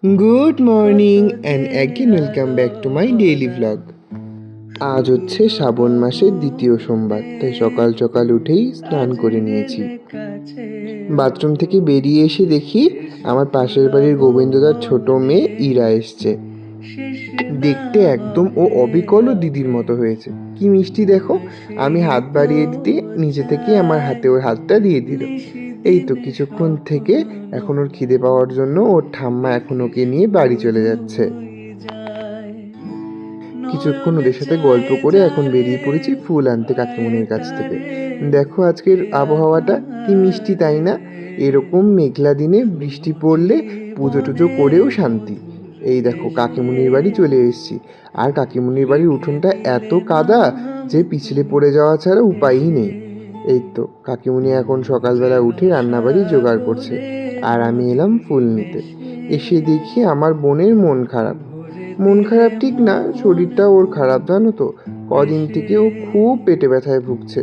Good morning and again welcome back to my daily vlog. আজ হচ্ছে শ্রাবণ মাসের দ্বিতীয় সোমবার, তাই সকাল সকাল উঠেই স্নান করে নিয়েছি। বাথরুম থেকে বেরিয়ে এসে দেখি আমার পাশের বাড়ির গোবিন্দদার ছোট মেয়ে ইরা এসছে। দেখতে একদম ও অবিকল দিদির মতো হয়েছে। কি মিষ্টি দেখো! আমি হাত বাড়িয়ে দিতে নিজে থেকে আমার হাতে ওর হাতটা দিয়ে দিল। এই তো কিছুক্ষণ থেকে এখন ওর খিদে পাওয়ার জন্য ওর ঠাম্মা এখন ওকে নিয়ে বাড়ি চলে যাচ্ছে। কিছুক্ষণ ওদের সাথে গল্প করে এখন বেরিয়ে পড়েছি ফুল আনতে কাকিমুনির কাছ থেকে। দেখো আজকের আবহাওয়াটা কি মিষ্টি, তাই না? এরকম মেঘলা দিনে বৃষ্টি পড়লে পুজো টুজো করেও শান্তি। এই দেখো কাকিমুনির বাড়ি চলে এসেছি, আর কাকিমুনির বাড়ির উঠোনটা এত কাদা যে পিছলে পড়ে যাওয়া ছাড়া উপায়ই নেই। এই তো কাকিমুনি এখন সকালবেলা উঠে রান্নাবাড়ি জোগাড় করছে, আর আমি এলাম ফুল নিতে। এসে দেখি আমার বোনের মন খারাপ। মন খারাপ ঠিক না, শরীরটা ওর খারাপ জানো তো। কদিন থেকে ও খুব পেটে ব্যথায় ভুগছে।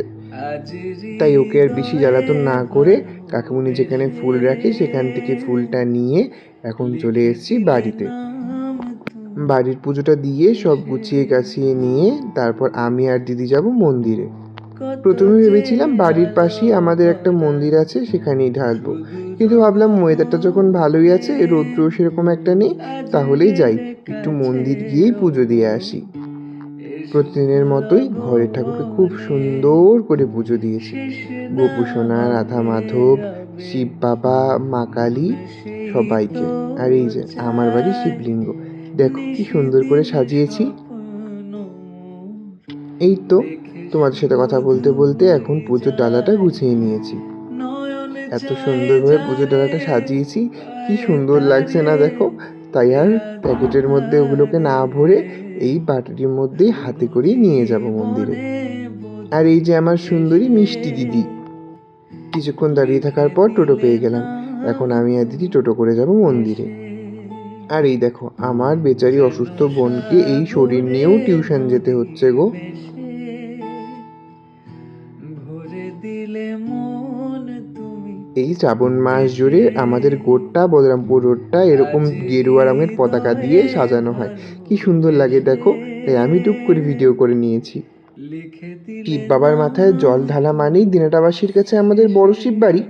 তাই ওকে আর বেশি জ্বালাতন না করে কাকিমুনি যেখানে ফুল রাখে সেখান থেকে ফুলটা নিয়ে এখন চলে এসেছি বাড়িতে। বাড়ির পুজোটা দিয়ে সব গুছিয়ে গাছিয়ে নিয়ে তারপর আমি আর দিদি যাব মন্দিরে। প্রথমে ভেবেছিলাম বাড়ির পাশেই আমাদের একটা মন্দির আছে, সেখানেই ঢালবো, কিন্তু ভাবলাম ওয়েদারটা যখন ভালোই আছে, রৌদ্র সেরকম একটা নেই, তাহলেই যাই একটু মন্দির গিয়েই পুজো দিয়ে আসি। প্রতিদিনের মতোই ঘরের ঠাকুরকে খুব সুন্দর করে পুজো দিয়েছি। গোপু সোনা, রাধা মাধব, শিব বাবা, মা কালী, সবাইকে। আর এই যে আমার বাড়ির শিবলিঙ্গ, দেখো কি সুন্দর করে সাজিয়েছি। এই তো তোমাদের সাথে কথা বলতে বলতে এখন পুজোর ডালাটা গুছিয়ে নিয়েছি। এত সুন্দরভাবে পুজোর ডালাটা সাজিয়েছি, কি সুন্দর লাগছে না দেখো? তাই আর প্যাকেটের মধ্যে ওগুলোকে না ভরে এই বাটির মধ্যেই হাতে করে নিয়ে যাব মন্দিরে। আর এই যে আমার সুন্দরী মিষ্টি দিদি। কিছুক্ষণ দাঁড়িয়ে থাকার পর টোটো পেয়ে গেলাম। এখন আমি আর দিদি টোটো করে যাব মন্দিরে। আর এই দেখো আমার বেচারি অসুস্থ বোনকে এই শরীর নিয়েও টিউশন যেতে হচ্ছে গো। এই শ্রাবণ মাস জুড়ে আমাদের গোটা বলরামপুর রোডটা এরকম গেরুয়া রঙের পতাকা দিয়ে সাজানো হয়, কি সুন্দর লাগে দেখো। তাই আমি টুক করে ভিডিও করে নিয়েছি। শিব বাবার মাথায় জল ঢালা মানেই দিনাটাবাসীর কাছে আমাদের বড় শিব বাড়ি,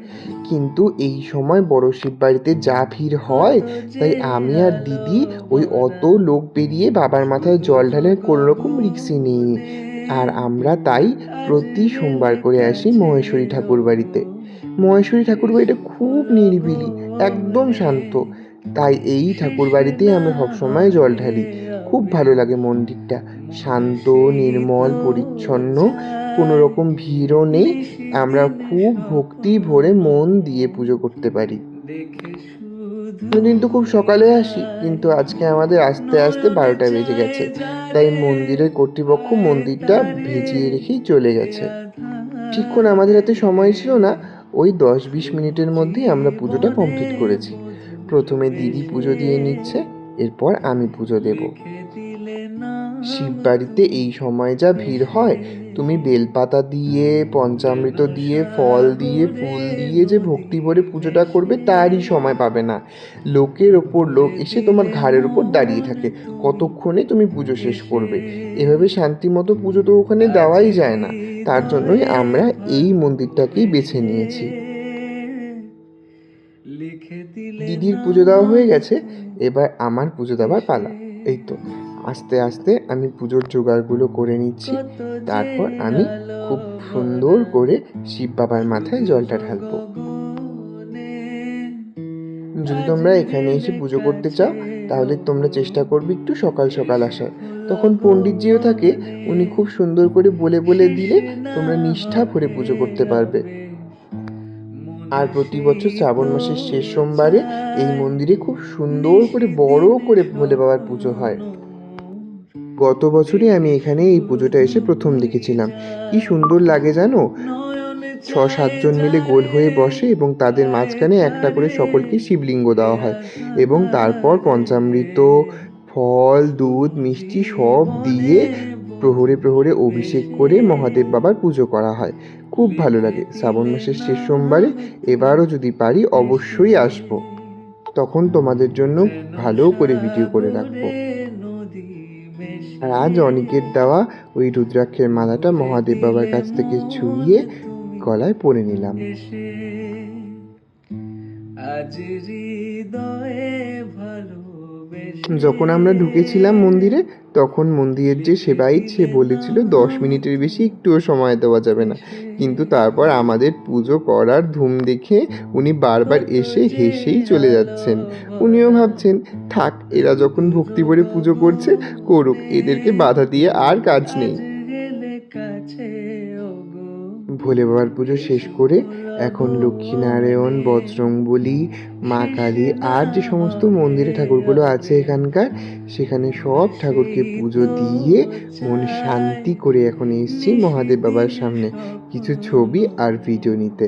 কিন্তু এই সময় বড় শিব বাড়িতে যা ভিড় হয়, তাই আমি আর দিদি ওই অত লোক পেরিয়ে বাবার মাথায় জল ঢালে কোনো রকম রিক্সই নেই। আর আমরা তাই প্রতি সোমবার করে আসি মহেশ্বরী ঠাকুর বাড়িতে। মহেশ্বরী ঠাকুর বাড়িটা খুব নিরিবিলি, একদম শান্ত। তাই এই ঠাকুর বাড়িতেই আমরা সবসময় জল ঢালি। খুব ভালো লাগে মন্দিরটা, শান্ত, নির্মল, পরিচ্ছন্ন, কোনো রকম ভিড়ও নেই। আমরা খুব ভক্তি ভরে মন দিয়ে পুজো করতে পারি। কিন্তু খুব সকালে আসি, কিন্তু আজকে আমাদের আসতে আসতে 12টা বেজে গেছে। তাই মন্দিরের কর্তৃপক্ষ মন্দিরটা ভেজিয়ে রেখেই চলে গেছে। ঠিকক্ষণ আমাদের হাতে সময় ছিল না, ওই 10-20 মিনিটের মধ্যেই আমরা পুজোটা কমপ্লিট করেছি। প্রথমে দিদি পুজো দিয়ে নিচ্ছে, এরপর আমি পুজো দেব। শিব বাড়িতে এই সময় যা ভিড় হয়, তুমি বেলপাতা দিয়ে, পঞ্চামৃত দিয়ে, ফল দিয়ে, ফুল দিয়ে যে ভক্তি ভরে পুজোটা করবে তারই সময় পাবে না। লোকের ওপর লোক এসে তোমার ঘাড়ের ওপর দাঁড়িয়ে থাকে, কতক্ষণে তুমি পুজো শেষ করবে। এভাবে শান্তি মতো পুজো তো ওখানে দেওয়াই যায় না, তার জন্যই আমরা এই মন্দিরটাকেই বেছে নিয়েছি। দিদির পুজো দেওয়া হয়ে গেছে, এবার আমার পুজো দেওয়ার পালা। এই তো আস্তে আস্তে আমি পুজোর জোগাড়গুলো করে নিচ্ছি, তারপর আমি খুব সুন্দর করে শিব বাবার মাথায় জলটা ঢালবো। যদি তোমরা এখানে এসে পুজো করতে চাও, তাহলে তোমরা চেষ্টা করবে একটু সকাল সকাল আসার, তখন পণ্ডিতজিও থাকে, উনি খুব সুন্দর করে বলে বলে দিলে তোমরা নিষ্ঠা ভরে পুজো করতে পারবে। আর প্রতি বছর শ্রাবণ মাসের শেষ সোমবারে এই মন্দিরে খুব সুন্দর করে বড় করে ভোলে বাবার পুজো হয়। গত বছরই আমি এখানে এই পুজোটা এসে প্রথম দেখেছিলাম, কি সুন্দর লাগে জানো। 6-7 জন মিলে গোল হয়ে বসে এবং তাদের মাঝখানে একটা করে সকলকে শিবলিঙ্গ দেওয়া হয়, এবং তারপর পঞ্চামৃত, ফল, দুধ, মিষ্টি সব দিয়ে প্রহরে প্রহরে অভিষেক করে মহাদেব বাবার পুজো করা হয়। খুব ভালো লাগে। শ্রাবণ মাসের শেষ সোমবারে এবারও যদি পারি অবশ্যই আসবো। তখন তোমাদের জন্য ভালো করে ভিডিও করে রাখবো। আর আজ অনিকের দেওয়া ওই রুদ্রাক্ষের মালাটা মহাদেব বাবার কাছ থেকে ছুঁয়ে গলায় পরে নিলাম। যখন আমরা ঢুকেছিলাম মন্দিরে, তখন মন্দিরের যে সেবায়িত সে বলেছিল 10 মিনিটের বেশি একটুও সময় দেওয়া যাবে না, কিন্তু তারপর আমাদের পুজো করার ধুম দেখে উনি বারবার এসে হেসেই চলে যাচ্ছেন। উনিও ভাবছেন থাক, এরা যখন ভক্তি ভরে পুজো করছে করুক, এদেরকে বাধা দিয়ে আর কাজ নেই। ভোলে বাবার পুজো শেষ করে এখন লক্ষ্মীনারায়ণ, বজরংবলী, মা কালী আর যে সমস্ত মন্দিরে ঠাকুরগুলো আছে এখানকার, সেখানে সব ঠাকুরকে পুজো দিয়ে মন শান্তি করে এখন এসেছি মহাদেব বাবার সামনে কিছু ছবি আর ভিডিও নিতে।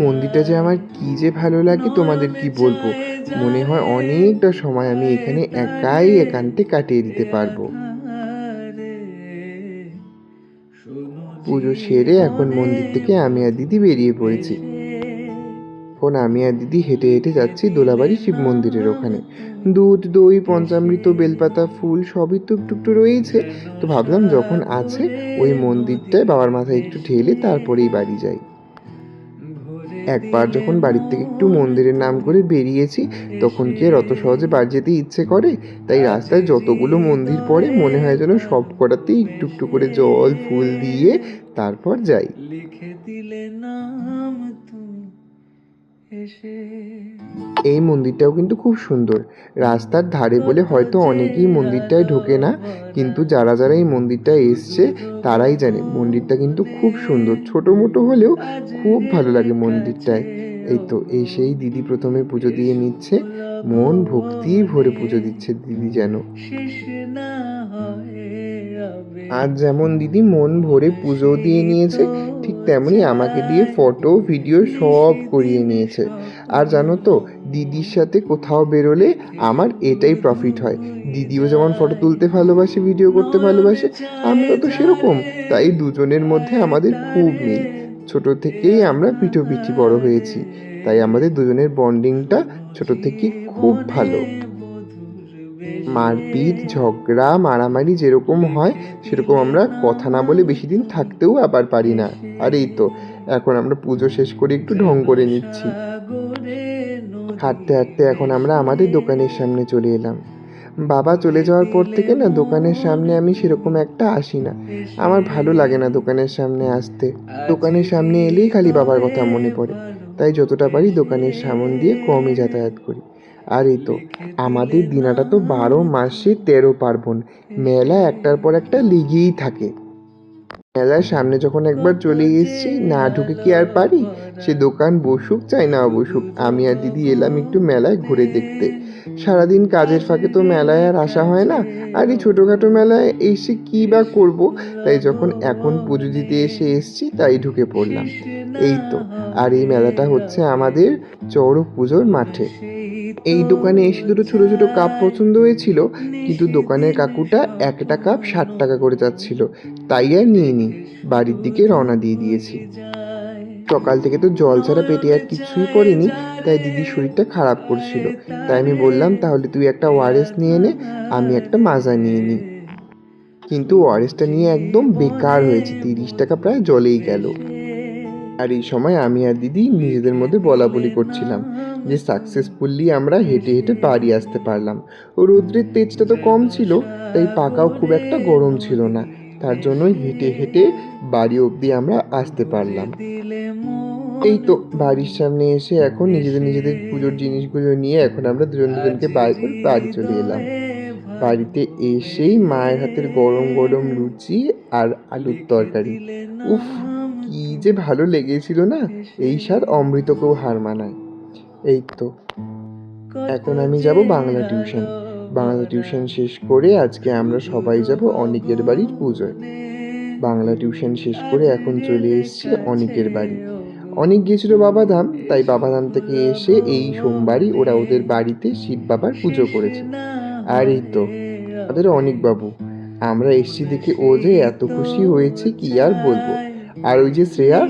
মন্দিরটা যে আমার কি যে ভালো লাগে তোমাদের কি বলবো, মনে হয় অনেকটা সময় আমি এখানে একাই একান্তে কাটিয়ে দিতে পারবো। পুজো সেরে এখন মন্দির থেকে আমি আর দিদি বেরিয়ে পড়েছি। এখন আমি আর দিদি হেঁটে হেঁটে যাচ্ছি দোলাবাড়ি শিব মন্দিরের ওখানে। দুধ, দই, পঞ্চামৃত, বেলপাতা, ফুল সবই তো একটু রয়েছে, তো ভাবলাম যখন আছে ওই মন্দিরটায় বাবার মাথায় একটু ঢেলে তারপরেই বাড়ি যাই। একবার যখন বাড়ির থেকে একটু মন্দিরের নাম করে বেরিয়েছি, তখন কি আর অত সহজে বাড়ি যেতে ইচ্ছে করে? তাই রাস্তায় যতগুলো মন্দির পড়ে মনে হয় যেন সব কটাতেই একটু করে জল ফুল দিয়ে তারপর যাই। এই মন্দিরটাও কিন্তু খুব সুন্দর। রাস্তার ধারে বলে হয়তো অনেকেই মন্দিরটায় ঢোকে না, কিন্তু যারা যারা এই মন্দিরটায় এসছে তারাই জানে মন্দিরটা কিন্তু খুব সুন্দর। ছোটো মোটো হলেও খুব ভালো লাগে মন্দিরটায়। এই তো এই সেই দিদি প্রথমে পুজো দিয়ে নিচ্ছে, মন ভক্তি ভরে পুজো দিচ্ছে দিদি যেন। আজ যেমন দিদি মন ভরে পুজো দিয়ে নিয়েছে, ঠিক তেমনি আমাকে দিয়ে ফটো ভিডিও সব করিয়ে নিয়েছে। আর জানো তো, দিদির সাথে কোথাও বেরোলে আমার এটাই প্রফিট হয়। দিদিও যেমন ফটো তুলতে ভালোবাসে, ভিডিও করতে ভালোবাসে, আমিও তো সেরকম। তাই দুজনের মধ্যে আমাদের খুব মিল। ছোট থেকেই আমরা পিঠোপিঠি বড় হয়েছি, তাই আমাদের দুজনের বন্ডিংটা ছোট থেকেই খুব ভালো। মারপিট, ঝগড়া, মারামারি যেরকম হয় সেরকম আমরা কথা না বলে বেশি দিন থাকতেও আবার পারি না। আর এই তো এখন আমরা পুজো শেষ করে একটু ঢং করে নিচ্ছি। হাঁটতে হাঁটতে এখন আমরা আমাদের দোকানের সামনে চলে এলাম। বাবা চলে যাওয়ার পর থেকে না দোকানের সামনে আমি সেরকম একটা আসি না। আমার ভালো লাগে না দোকানের সামনে আসতে। দোকানের সামনে এলেই খালি বাবার কথা মনে পড়ে, তাই যতটা পারি দোকানের সামন দিয়ে কমই যাতায়াত করি। আর এই তো আমাদের দিনাটা তো 12 মাসে 13 পার্বণ, মেলা একটার পর একটা লেগেই থাকে। মেলার সামনে যখন একবার চলে এসেছি, না ঢুকে কি আর পারি? সে দোকান বসুক চাই না বসুক, আমি আর দিদি এলাম একটু মেলায় ঘুরে দেখতে। সারাদিন কাজের ফাঁকে তো মেলায় আর আসা হয় না, আর এই ছোটোখাটো মেলায় এসে কী বা করবো, তাই যখন এখন পুজো দিতে এসেছি তাই ঢুকে পড়লাম। এই তো, আর এই মেলাটা হচ্ছে আমাদের চড়ক পুজোর মাঠে। এই দোকানে এসে দুটো ছোটো ছোটো কাপ পছন্দ হয়েছিল, কিন্তু দোকানের কাকুটা একটা কাপ 60 টাকা করে যাচ্ছিল, তাই আর নিইনি, বাড়ির দিকে রওনা দিয়ে দিয়েছি। সকাল থেকে তো জল ছাড়া পেটে আর কিছুই পড়েনি, তাই দিদির শরীরটা খারাপ করছিল, তাই আমি বললাম তাহলে তুই একটা ওআরএস নিয়ে নে, আমি একটা মাজা নিয়ে নিই। কিন্তু ওআরএসটা নিয়ে একদম বেকার হয়েছে, 30 টাকা প্রায় জলেই গেল। আর এই সময় আমি আর দিদি নিজেদের মধ্যে বলাবলি করছিলাম যে সাকসেসফুলি আমরা হেঁটে হেঁটে বাড়ি আসতে পারলাম। ও রৌদ্রের তেজটা তো কম ছিল, তাই পাকাও খুব একটা গরম ছিল না, তার জন্যই হেঁটে হেঁটে বাড়ি অবধি আমরা আসতে পারলাম। এই তো বাড়ির সামনে এসে এখন নিজেদের পুজোর জিনিসগুলো নিয়ে এখন আমরা দুজনকে বাই করে বাড়ি চলে এলাম। বাড়িতে এসেই মায়ের হাতের গরম গরম লুচি আর আলুর তরকারি, উফ কি যে ভালো লেগেছিল না, এই স্বাদ অমৃতকেও হার মানায়। এই তো এখন আমি যাব বাংলা টিউশন। বাংলা টিউশন শেষ করে আজকে আমরা সবাই যাব অনিকের বাড়ির পুজোয়। বাংলা টিউশন শেষ করে এখন চলে এসেছি অনিকের বাড়ি। অনেক গিয়েছিল বাবাধাম, তাই বাবাধাম থেকে এসে এই সোমবারই ওরা ওদের বাড়িতে শিব বাবার পুজো করেছে। আর এই তো আমাদের অনিক বাবু, আমরা এসছি দেখে ও যে এত খুশি হয়েছে কি আর বলবো। আর ওই যে শ্রেয়া,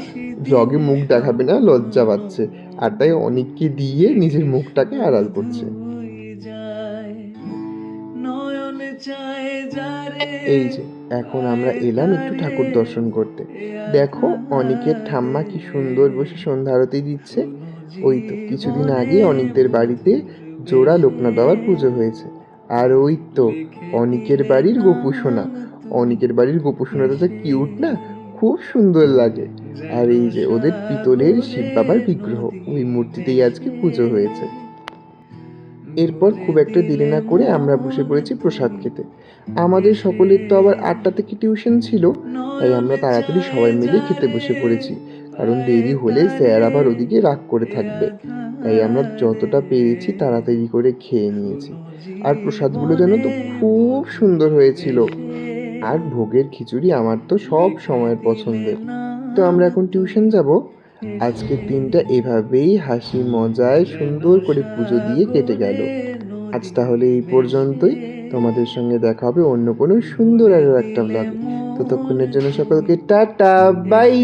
ব্লগে মুখ দেখাবে না, লজ্জা পাচ্ছে। আর তাই অনেককে দিয়ে নিজের মুখটাকে আড়াল করছে। এই যে এখন আমরা এলাম একটু ঠাকুর দর্শন করতে। দেখো অনিকের ঠাম্মা কি সুন্দর বসে সন্ধ্যা আরতি দিচ্ছে। ওই তো কিছুদিন আগে অনিকদের বাড়িতে জোড়া লোকনাথ বাবার পুজো হয়েছে। আর ওই তো অনিকের বাড়ির গোপু সোনা। অনিকের বাড়ির গোপু সোনাটা তো কিউট না, খুব সুন্দর লাগে। আর এই যে ওদের পিতলের শিব বাবার বিগ্রহ, ওই মূর্তিতেই আজকে পুজো হয়েছে। এরপর খুব একটা দেরি না করে আমরা বসে পড়েছি প্রসাদ খেতে। আমাদের সকলের তো আবার 8টা থেকে টিউশন ছিল, তাই আমরা তাড়াতাড়ি সবাই মিলে খেতে বসে পড়েছি, কারণ দেরি হলে স্যার আবার ওদিকে রাগ করে থাকবে। তাই আমরা যতটা পেরেছি তাড়াতাড়ি করে খেয়ে নিয়েছি। আর প্রসাদগুলো যেন তো খুব সুন্দর হয়েছিল। আর ভোগের খিচুড়ি আমার তো সব সময়ের পছন্দের। তো আমরা এখন টিউশন যাব। আজকের দিনটা এভাবেই হাসি মজায় সুন্দর করে পুজো দিয়ে কেটে গেল। আজ তাহলে এই পর্যন্তই। তোমাদের সঙ্গে দেখা হবে অন্য কোনো সুন্দর আরও একটা ব্লগে। ততক্ষণের জন্য সকলকে টাটা, বাই।